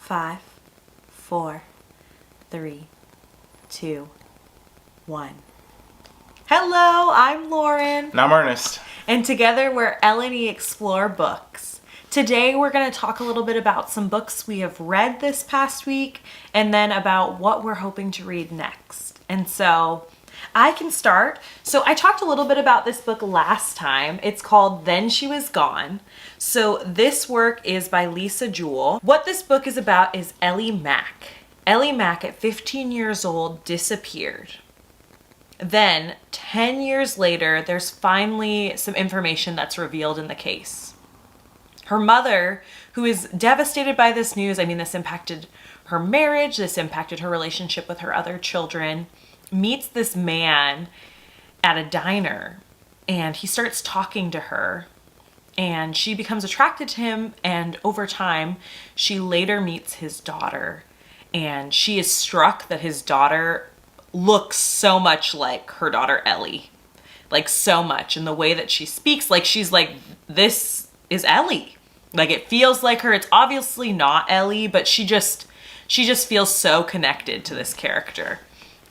5, 4, 3, 2, 1. Hello, I'm Lauren. And I'm Ernest. And together we're L&E Explore Books. Today we're going to talk a little bit about some books we have read this past week and then about what we're hoping to read next. And so I can start. So I talked a little bit about this book last time. It's called Then She Was Gone. So this work is by Lisa Jewell. What this book is about is Ellie Mack. Ellie Mack at 15 years old disappeared. Then 10 years later, there's finally some information that's revealed in the case. Her mother, who is devastated by this news, this impacted her marriage, this impacted her relationship with her other children, meets this man at a diner and he starts talking to her and she becomes attracted to him, and over time she later meets his daughter and she is struck that his daughter looks so much like her daughter Ellie, like so much in the way that she speaks, like she's like, this is Ellie, like it feels like her. It's obviously not Ellie, but she just feels so connected to this character.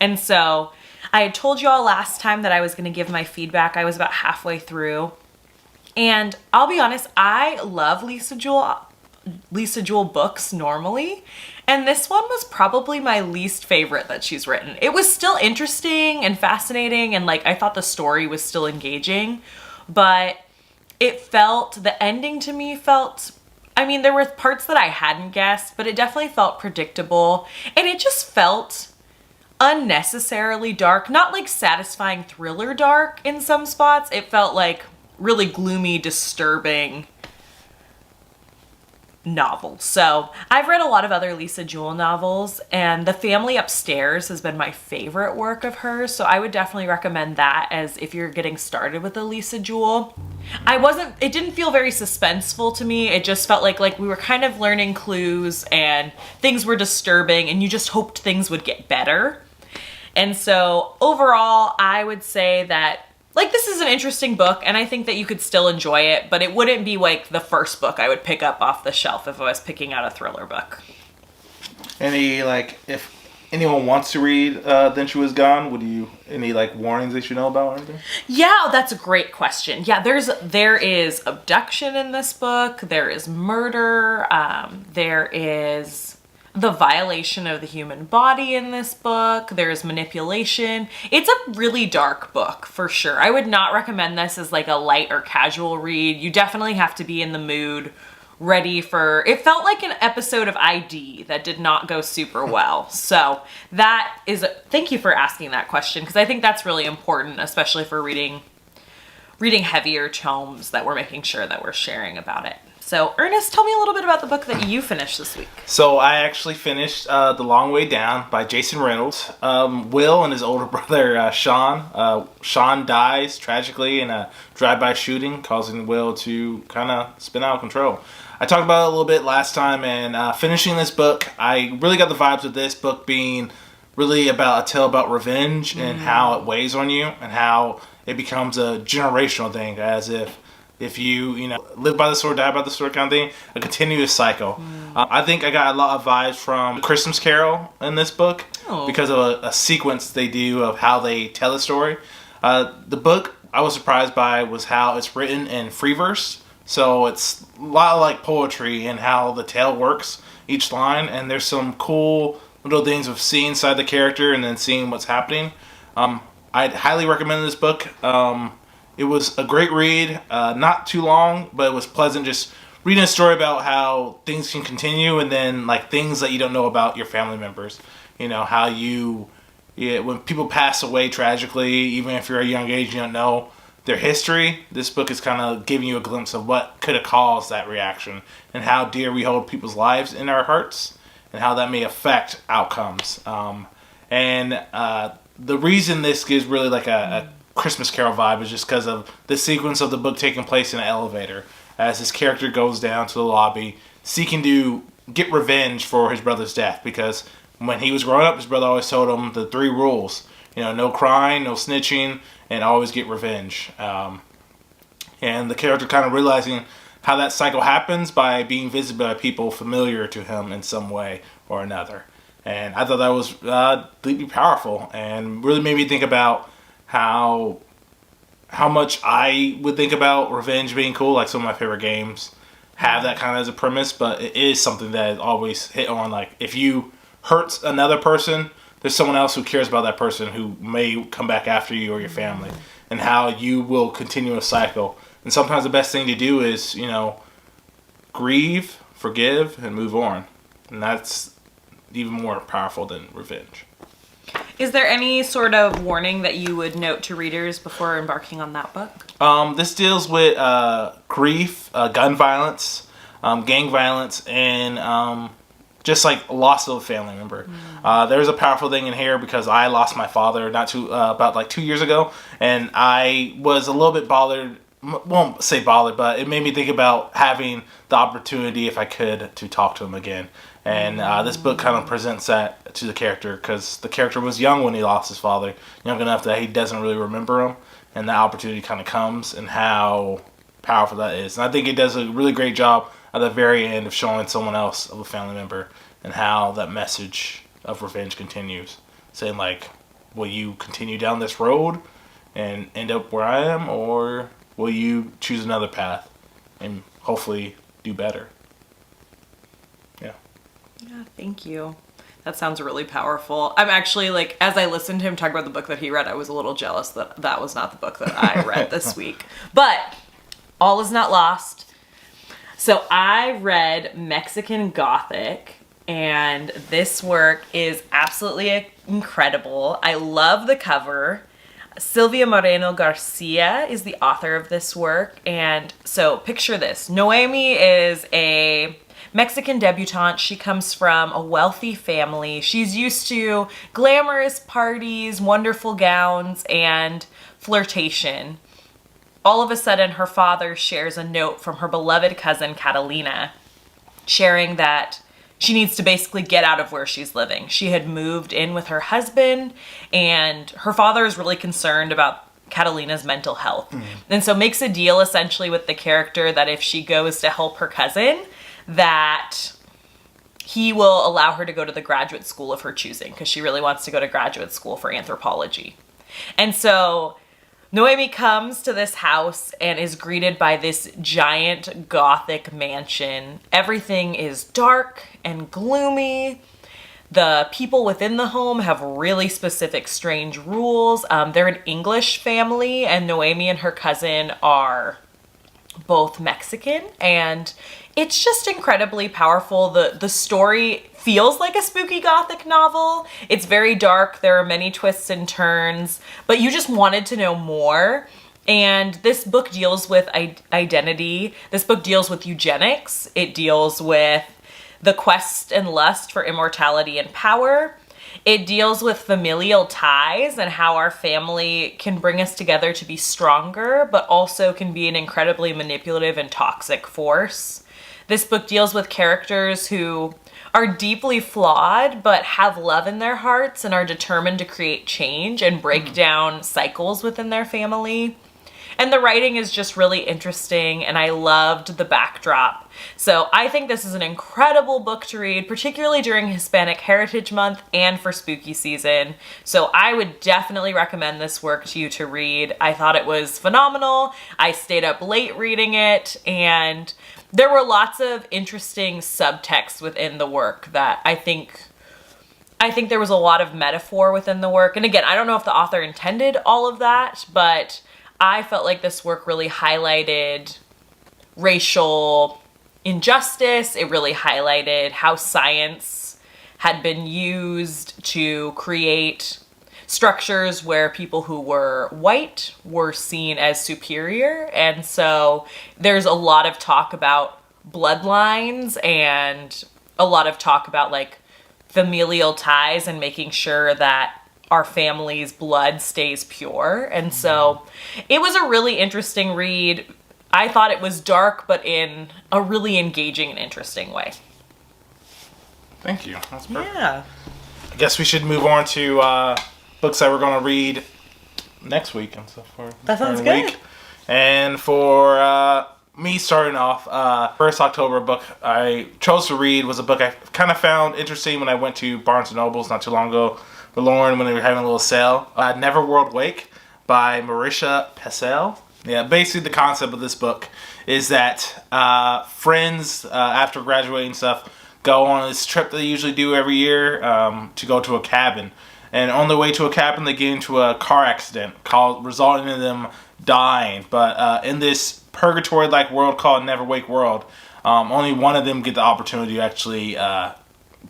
And so I had told you all last time that I was going to give my feedback. I was about halfway through. And I'll be honest, I love Lisa Jewell books normally. And this one was probably my least favorite that she's written. It was still interesting and fascinating, and I thought the story was still engaging, but the ending to me felt, there were parts that I hadn't guessed, but it definitely felt predictable. And it just felt unnecessarily dark, not like satisfying thriller dark in some spots. It felt like really gloomy, disturbing novel. So I've read a lot of other Lisa Jewell novels, and The Family Upstairs has been my favorite work of hers. So I would definitely recommend that as if you're getting started with a Lisa Jewell. It didn't feel very suspenseful to me. It just felt like we were kind of learning clues and things were disturbing and you just hoped things would get better. And so overall, I would say that this is an interesting book, and I think that you could still enjoy it, but it wouldn't be the first book I would pick up off the shelf if I was picking out a thriller book. If anyone wants to read Then She Was Gone, any warnings they should know about or anything? Yeah, that's a great question. Yeah, there is abduction in this book, there is murder, there is the violation of the human body in this book. There's manipulation. It's a really dark book for sure. I would not recommend this as a light or casual read. You definitely have to be in the mood, ready for, it felt like an episode of ID that did not go super well. So thank you for asking that question, because I think that's really important, especially for reading heavier tomes, that we're making sure that we're sharing about it. So, Ernest, tell me a little bit about the book that you finished this week. So, I actually finished The Long Way Down by Jason Reynolds. Will and his older brother, Sean. Sean dies tragically in a drive-by shooting, causing Will to kind of spin out of control. I talked about it a little bit last time, and finishing this book, I really got the vibes of this book being really about a tale about revenge and how it weighs on you and how it becomes a generational thing, as if you live by the sword, die by the sword kind of thing, a continuous cycle. I think I got a lot of vibes from Christmas Carol in this book because of a sequence they do of how they tell the story. The book I was surprised by was how it's written in free verse. So it's a lot like poetry and how the tale works, each line, and there's some cool little things of seeing inside the character and then seeing what's happening. I'd highly recommend this book. It was a great read, not too long, but it was pleasant just reading a story about how things can continue and then things that you don't know about your family members. How when people pass away tragically, even if you're a young age, you don't know their history. This book is kind of giving you a glimpse of what could have caused that reaction and how dear we hold people's lives in our hearts and how that may affect outcomes. The reason this gives really a Christmas Carol vibe is just because of the sequence of the book taking place in an elevator as his character goes down to the lobby seeking to get revenge for his brother's death, because when he was growing up his brother always told him the 3 rules, no crying, no snitching, and always get revenge. And the character kind of realizing how that cycle happens by being visited by people familiar to him in some way or another. And I thought that was deeply powerful and really made me think about how much I would think about revenge being cool. Like some of my favorite games have that kind of as a premise, but it is something that is always hit on. Like if you hurt another person, there's someone else who cares about that person who may come back after you or your family, and how you will continue a cycle. And sometimes the best thing to do is, grieve, forgive, and move on. And that's even more powerful than revenge. Is there any sort of warning that you would note to readers before embarking on that book? This deals with grief, gun violence, gang violence, and just like loss of a family member. There's a powerful thing in here because I lost my father about like 2 years ago, and I was a little bit bothered. Won't say bothered, but it made me think about having the opportunity, if I could, to talk to him again. And this book kind of presents that to the character, because the character was young when he lost his father, young enough that he doesn't really remember him, and the opportunity kind of comes, and how powerful that is. And I think it does a really great job at the very end of showing someone else of a family member, and how that message of revenge continues, saying like, will you continue down this road and end up where I am, or will you choose another path and hopefully do better? Yeah, thank you. That sounds really powerful. I'm actually, like, as I listened to him talk about the book that he read, I was a little jealous that that was not the book that I read this week. But all is not lost. So I read Mexican Gothic, and this work is absolutely incredible. I love the cover. Silvia Moreno Garcia is the author of this work. And so picture this. Noemi is a Mexican debutante. She comes from a wealthy family. She's used to glamorous parties, wonderful gowns, and flirtation. All of a sudden, her father shares a note from her beloved cousin, Catalina, sharing that she needs to basically get out of where she's living. She had moved in with her husband, and her father is really concerned about Catalina's mental health. And so makes a deal essentially with the character that if she goes to help her cousin, that he will allow her to go to the graduate school of her choosing, because she really wants to go to graduate school for anthropology. And so Noemi comes to this house and is greeted by this giant Gothic mansion. Everything is dark and gloomy. The people within the home have really specific, strange rules. They're an English family, and Noemi and her cousin are both Mexican, and it's just incredibly powerful. The story feels like a spooky Gothic novel. It's very dark. There are many twists and turns, but you just wanted to know more. And this book deals with identity. This book deals with eugenics. It deals with the quest and lust for immortality and power. It deals with familial ties and how our family can bring us together to be stronger, but also can be an incredibly manipulative and toxic force. This book deals with characters who are deeply flawed, but have love in their hearts and are determined to create change and break down cycles within their family. And the writing is just really interesting, and I loved the backdrop. So I think this is an incredible book to read, particularly during Hispanic Heritage Month and for spooky season. So I would definitely recommend this work to you to read. I thought it was phenomenal. I stayed up late reading it, and there were lots of interesting subtext within the work that I think there was a lot of metaphor within the work. And again, I don't know if the author intended all of that, but I felt like this work really highlighted racial injustice. It really highlighted how science had been used to create structures where people who were white were seen as superior. And so there's a lot of talk about bloodlines and a lot of talk about like familial ties and making sure that our family's blood stays pure. And so it was a really interesting read. I thought it was dark, but in a really engaging and interesting way. Thank you. That's perfect. Yeah. I guess we should move on to books that we're going to read next week and so forth. That sounds good. And for me starting off, first October book I chose to read was a book I kind of found interesting when I went to Barnes & Noble's not too long ago with Lauren when they were having a little sale. Neverworld Awake by Marisha Pessl. Yeah, basically the concept of this book is that friends, after graduating and stuff, go on this trip they usually do every year to go to a cabin. And on their way to a cabin, they get into a car accident resulting in them dying. But in this purgatory-like world called Neverworld World, only one of them get the opportunity to actually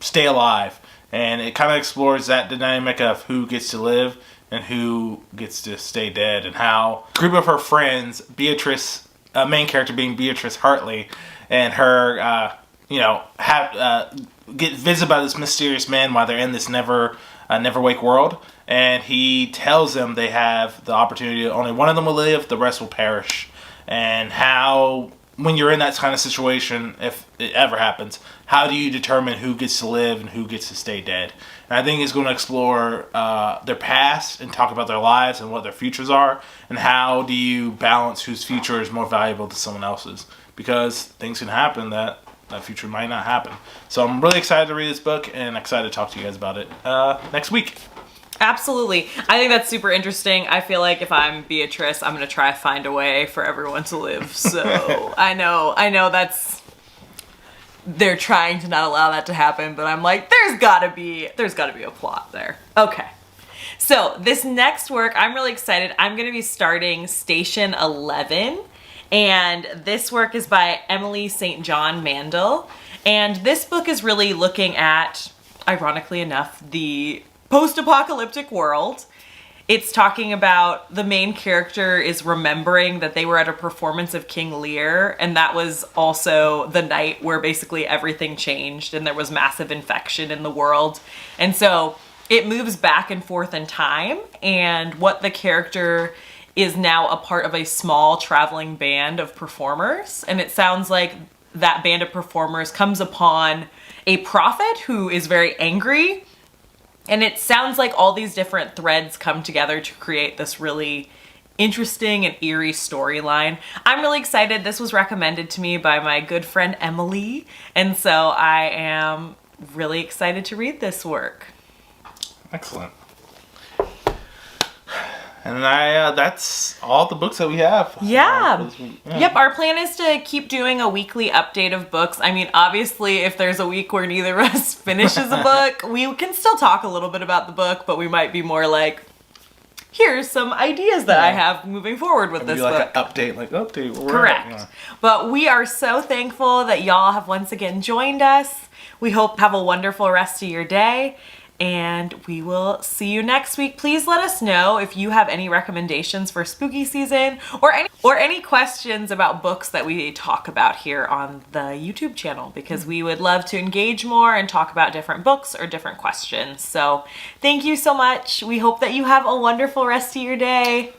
stay alive. And it kind of explores that dynamic of who gets to live and who gets to stay dead, and how a group of her friends, Beatrice, main character being Beatrice Hartley, and her, get visited by this mysterious man while they're in this Neverwake world, and he tells them they have the opportunity, only one of them will live, the rest will perish, and how, when you're in that kind of situation, if it ever happens, how do you determine who gets to live and who gets to stay dead? And I think it's going to explore their past and talk about their lives and what their futures are, and how do you balance whose future is more valuable to someone else's, because things can happen that future might not happen. So I'm really excited to read this book and excited to talk to you guys about it next week. Absolutely. I think that's super interesting. I feel like if I'm Beatrice, I'm going to try to find a way for everyone to live. So I know they're trying to not allow that to happen, but I'm like, there's gotta be a plot there. Okay. So this next work, I'm really excited. I'm going to be starting Station 11. And this work is by Emily St. John Mandel. And this book is really looking at, ironically enough, the post-apocalyptic world. It's talking about the main character is remembering that they were at a performance of King Lear, and that was also the night where basically everything changed and there was massive infection in the world. And so it moves back and forth in time, and what the character is now a part of a small traveling band of performers. And it sounds like that band of performers comes upon a prophet who is very angry. And it sounds like all these different threads come together to create this really interesting and eerie storyline. I'm really excited. This was recommended to me by my good friend Emily. And so I am really excited to read this work. Excellent. And that's all the books that we have. Yeah. Yep, our plan is to keep doing a weekly update of books. I mean, obviously, if there's a week where neither of us finishes a book, we can still talk a little bit about the book, but we might be more like, here's some ideas that I have moving forward with this book. An update. Correct. Yeah. But we are so thankful that y'all have once again joined us. We hope have a wonderful rest of your day. And we will see you next week. Please let us know if you have any recommendations for spooky season or any questions about books that we talk about here on the YouTube channel, because we would love to engage more and talk about different books or different questions. So thank you so much. We hope that you have a wonderful rest of your day.